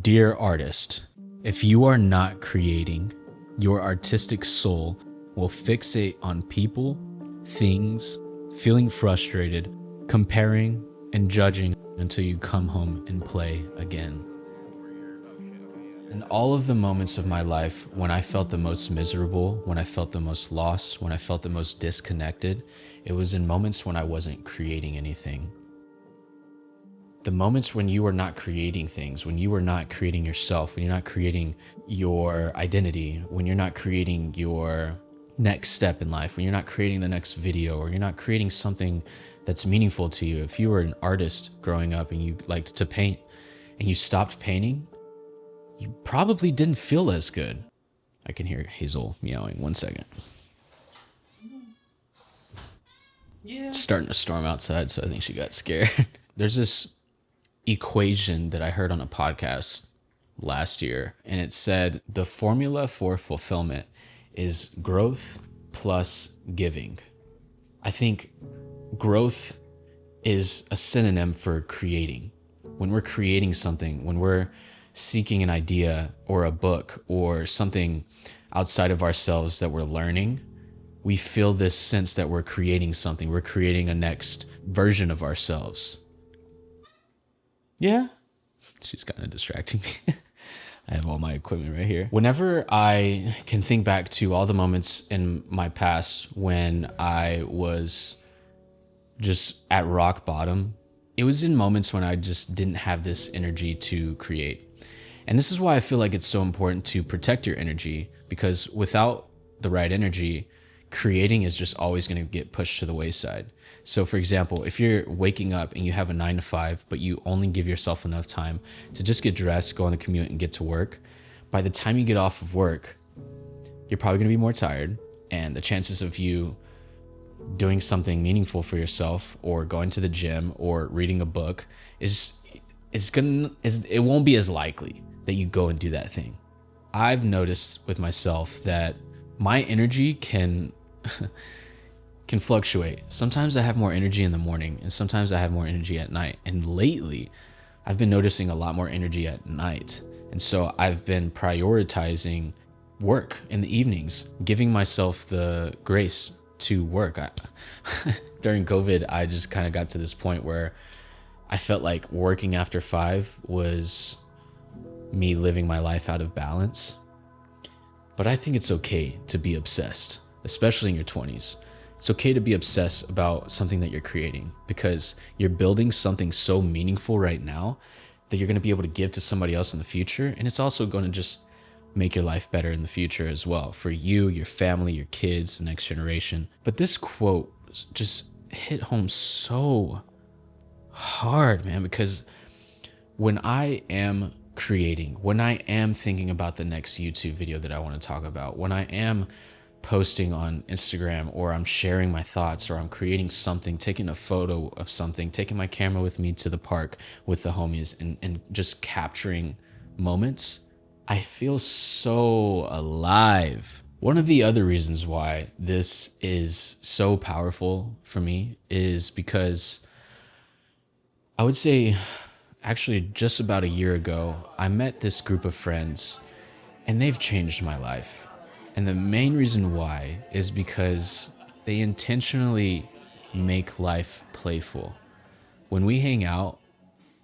Dear artist, if you are not creating, your artistic soul will fixate on people, things, feeling frustrated, comparing, and judging until you come home and play again. In all of the moments of my life when I felt the most miserable, when I felt the most lost, when I felt the most disconnected, it was in moments when I wasn't creating anything. The moments when you are not creating things, when you are not creating yourself, when you're not creating your identity, when you're not creating your next step in life, when you're not creating the next video, or you're not creating something that's meaningful to you. If you were an artist growing up and you liked to paint and you stopped painting, you probably didn't feel as good. I can hear Hazel meowing. 1 second. Yeah. It's starting to storm outside, so I think she got scared. There's this equation that I heard on a podcast last year, and it said the formula for fulfillment is growth plus giving. I think growth is a synonym for creating. When we're creating something, when we're seeking an idea or a book or something outside of ourselves that we're learning, we feel this sense that we're creating something. We're creating a next version of ourselves. Yeah, she's kind of distracting me. I have all my equipment right here. Whenever I can think back to all the moments in my past when I was just at rock bottom, it was in moments when I just didn't have this energy to create. And this is why I feel like it's so important to protect your energy, because without the right energy, creating is just always going to get pushed to the wayside. So for example, if you're waking up and you have a 9 to 5, but you only give yourself enough time to just get dressed, go on the commute and get to work, by the time you get off of work, you're probably going to be more tired. And the chances of you doing something meaningful for yourself or going to the gym or reading a book it won't be as likely that you go and do that thing. I've noticed with myself that my energy can fluctuate. Sometimes I have more energy in the morning and sometimes I have more energy at night. And lately, I've been noticing a lot more energy at night. And so I've been prioritizing work in the evenings, giving myself the grace to work. During COVID, I just kind of got to this point where I felt like working after 5 was me living my life out of balance. But I think it's okay to be obsessed, especially in your 20s. It's okay to be obsessed about something that you're creating because you're building something so meaningful right now that you're going to be able to give to somebody else in the future. And it's also going to just make your life better in the future as well for you, your family, your kids, the next generation. But this quote just hit home so hard, man, because when I am creating, when I am thinking about the next YouTube video that I want to talk about, when I am posting on Instagram, or I'm sharing my thoughts, or I'm creating something, taking a photo of something, taking my camera with me to the park with the homies and just capturing moments, I feel so alive. One of the other reasons why this is so powerful for me is because I would say actually just about a year ago, I met this group of friends and they've changed my life. And the main reason why is because they intentionally make life playful. When we hang out,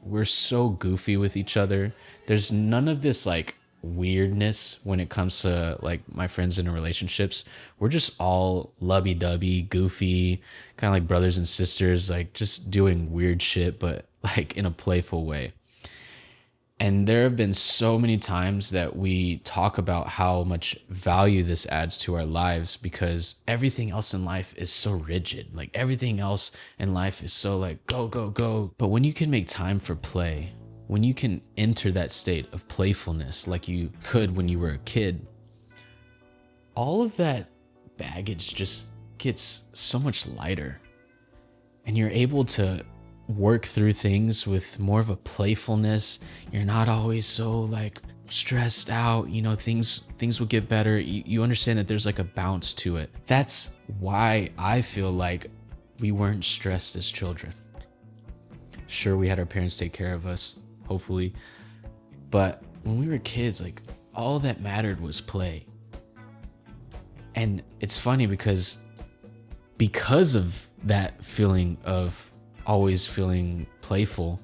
we're so goofy with each other. There's none of this like weirdness when it comes to like my friends in relationships. We're just all lovey-dovey, goofy, kind of like brothers and sisters, like just doing weird shit, but like in a playful way. And there have been so many times that we talk about how much value this adds to our lives because everything else in life is so rigid. Like everything else in life is so like go, go, go. But when you can make time for play, when you can enter that state of playfulness like you could when you were a kid, all of that baggage just gets so much lighter. And you're able to work through things with more of a playfulness. You're not always so like stressed out, you know, things will get better. You understand that there's like a bounce to it. That's why I feel like we weren't stressed as children. Sure, we had our parents take care of us, hopefully, but when we were kids, like all that mattered was play. And it's funny because of that feeling of always feeling playful,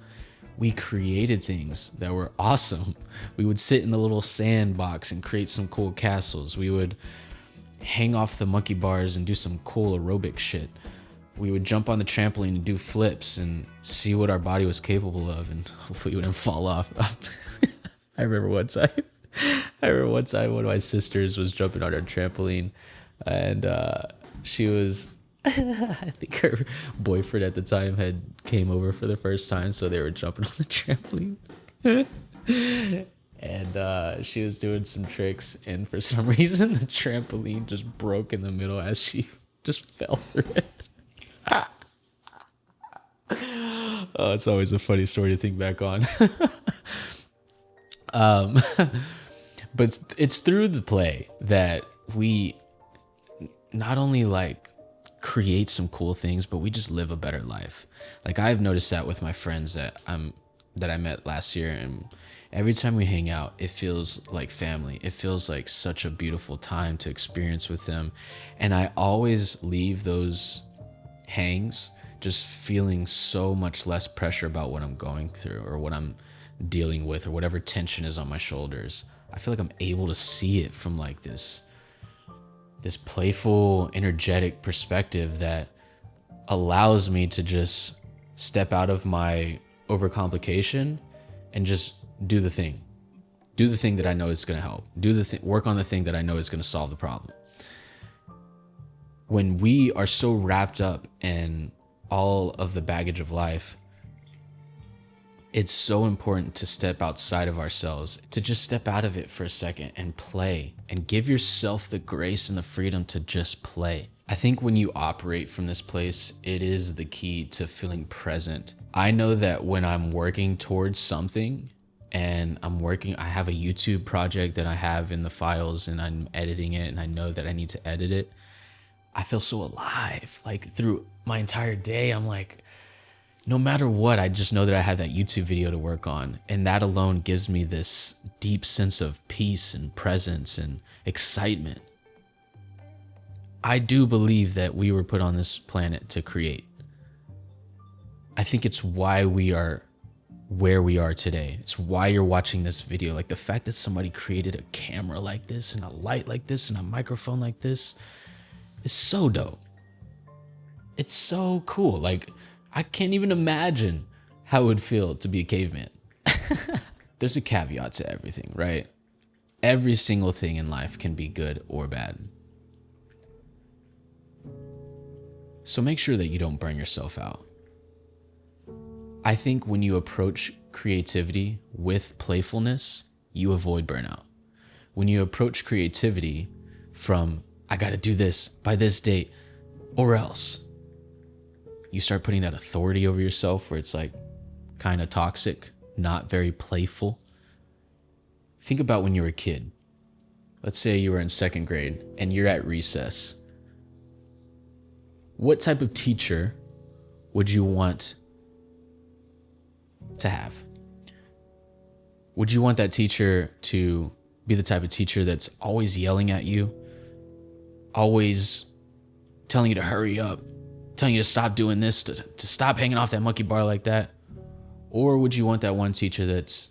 we created things that were awesome. We would sit in the little sandbox and create some cool castles. We would hang off the monkey bars and do some cool aerobic shit. We would jump on the trampoline and do flips and see what our body was capable of, and hopefully we wouldn't fall off. I remember one time one of my sisters was jumping on our trampoline, and she was I think her boyfriend at the time had came over for the first time, so they were jumping on the trampoline. And she was doing some tricks, and for some reason the trampoline just broke in the middle as she just fell through it. Oh, it's always a funny story to think back on. But it's through the play that we not only like create some cool things, but we just live a better life. Like I've noticed that with my friends that I met last year, and every time we hang out, it feels like family. It feels like such a beautiful time to experience with them. And I always leave those hangs just feeling so much less pressure about what I'm going through or what I'm dealing with or whatever tension is on my shoulders. I feel like I'm able to see it from like this playful, energetic perspective that allows me to just step out of my overcomplication and just do the thing that I know is going to help. Work on the thing that I know is going to solve the problem. When we are so wrapped up in all of the baggage of life, it's so important to step outside of ourselves, to just step out of it for a second and play and give yourself the grace and the freedom to just play. I think when you operate from this place, it is the key to feeling present. I know that when I'm working towards something and I have a YouTube project that I have in the files and I'm editing it and I know that I need to edit it, I feel so alive. Like through my entire day, I'm like, no matter what, I just know that I have that YouTube video to work on. And that alone gives me this deep sense of peace and presence and excitement. I do believe that we were put on this planet to create. I think it's why we are where we are today. It's why you're watching this video. Like the fact that somebody created a camera like this and a light like this and a microphone like this is so dope. It's so cool. Like I can't even imagine how it would feel to be a caveman. There's a caveat to everything, right? Every single thing in life can be good or bad. So make sure that you don't burn yourself out. I think when you approach creativity with playfulness, you avoid burnout. When you approach creativity from, I gotta do this by this date, or else, you start putting that authority over yourself where it's like kind of toxic, not very playful. Think about when you were a kid. Let's say you were in second grade and you're at recess. What type of teacher would you want to have? Would you want that teacher to be the type of teacher that's always yelling at you, always telling you to hurry up, telling you to stop doing this, to stop hanging off that monkey bar like that? Or would you want that one teacher that's,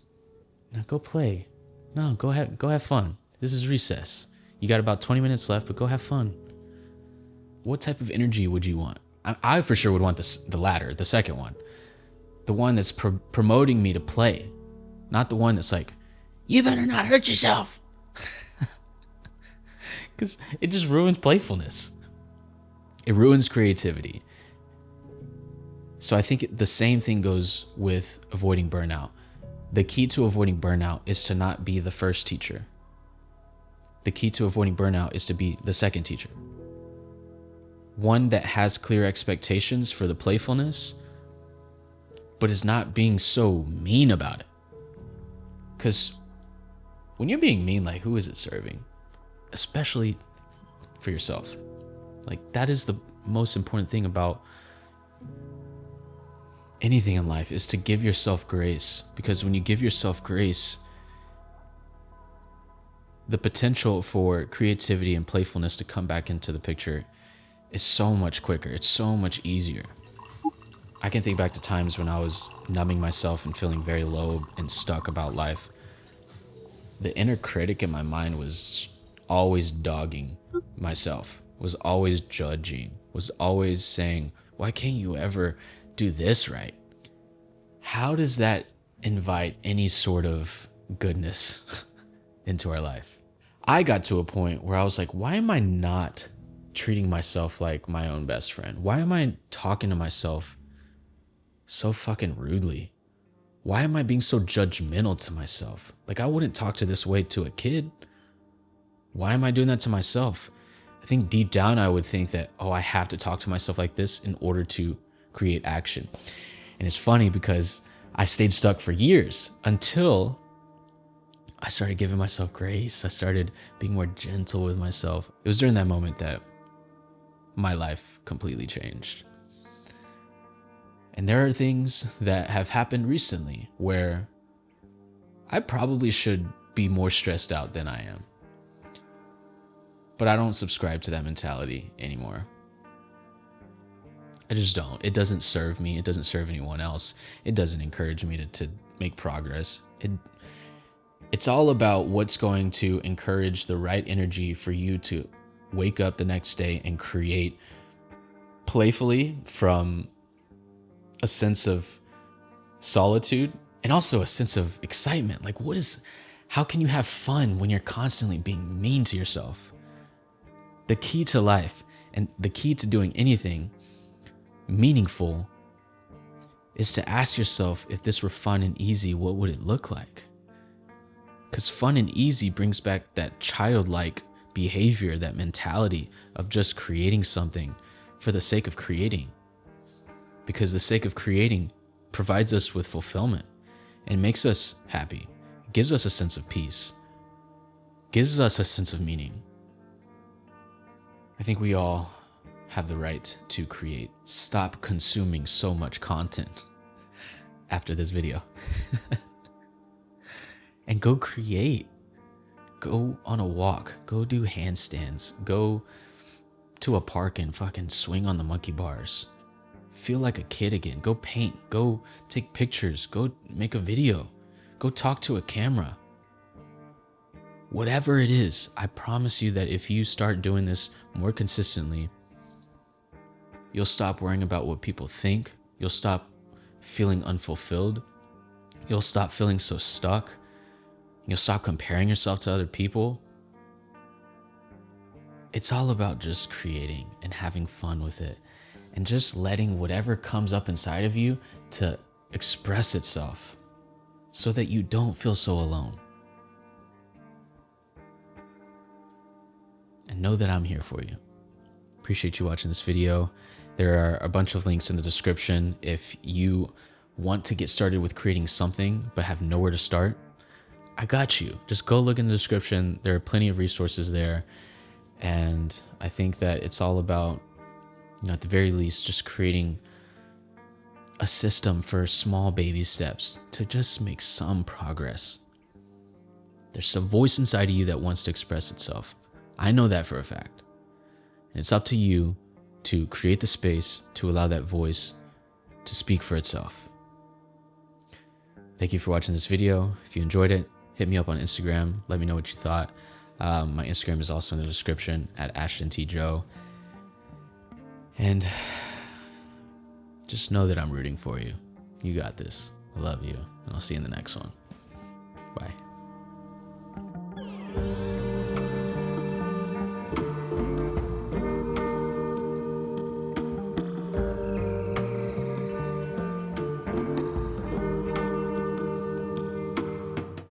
no, go play. No, go have fun. This is recess. You got about 20 minutes left, but go have fun. What type of energy would you want? I for sure would want the latter, the second one. The one that's promoting me to play. Not the one that's like, you better not hurt yourself. Because it just ruins playfulness. It ruins creativity. So I think the same thing goes with avoiding burnout. The key to avoiding burnout is to not be the first teacher. The key to avoiding burnout is to be the second teacher. One that has clear expectations for the playfulness, but is not being so mean about it. Because when you're being mean, like, who is it serving? Especially for yourself. Like, that is the most important thing about anything in life, is to give yourself grace. Because when you give yourself grace, the potential for creativity and playfulness to come back into the picture is so much quicker. It's so much easier. I can think back to times when I was numbing myself and feeling very low and stuck about life. The inner critic in my mind was always dogging myself, was always judging, was always saying, why can't you ever do this right? How does that invite any sort of goodness into our life? I got to a point where I was like, why am I not treating myself like my own best friend? Why am I talking to myself so fucking rudely? Why am I being so judgmental to myself? Like, I wouldn't talk to this way to a kid. Why am I doing that to myself? I think deep down I would think that, oh, I have to talk to myself like this in order to create action. And it's funny because I stayed stuck for years until I started giving myself grace. I started being more gentle with myself. It was during that moment that my life completely changed. And there are things that have happened recently where I probably should be more stressed out than I am. But I don't subscribe to that mentality anymore. I just don't. It doesn't serve me. It doesn't serve anyone else. It doesn't encourage me to make progress. It's all about what's going to encourage the right energy for you to wake up the next day and create playfully from a sense of solitude and also a sense of excitement. Like, how can you have fun when you're constantly being mean to yourself? The key to life and the key to doing anything meaningful is to ask yourself, if this were fun and easy, what would it look like? Because fun and easy brings back that childlike behavior, that mentality of just creating something for the sake of creating. Because the sake of creating provides us with fulfillment and makes us happy, gives us a sense of peace, gives us a sense of meaning. I think we all have the right to create. Stop consuming so much content after this video and go create. Go on a walk, go do handstands, go to a park and fucking swing on the monkey bars. Feel like a kid again. Go paint, go take pictures, go make a video, go talk to a camera. Whatever it is, I promise you that if you start doing this more consistently, you'll stop worrying about what people think. You'll stop feeling unfulfilled. You'll stop feeling so stuck. You'll stop comparing yourself to other people. It's all about just creating and having fun with it and just letting whatever comes up inside of you to express itself so that you don't feel so alone. And know that I'm here for you. Appreciate you watching this video. There are a bunch of links in the description if you want to get started with creating something but have nowhere to start. I got you. Just go look in the description. There are plenty of resources there. And I think that it's all about, at the very least, just creating a system for small baby steps to just make some progress. There's some voice inside of you that wants to express itself. I know that for a fact. And it's up to you to create the space to allow that voice to speak for itself. Thank you for watching this video. If you enjoyed it, hit me up on Instagram. Let me know what you thought. My Instagram is also in the description at ashton_t_joe. And just know that I'm rooting for you. You got this. I love you. And I'll see you in the next one. Bye.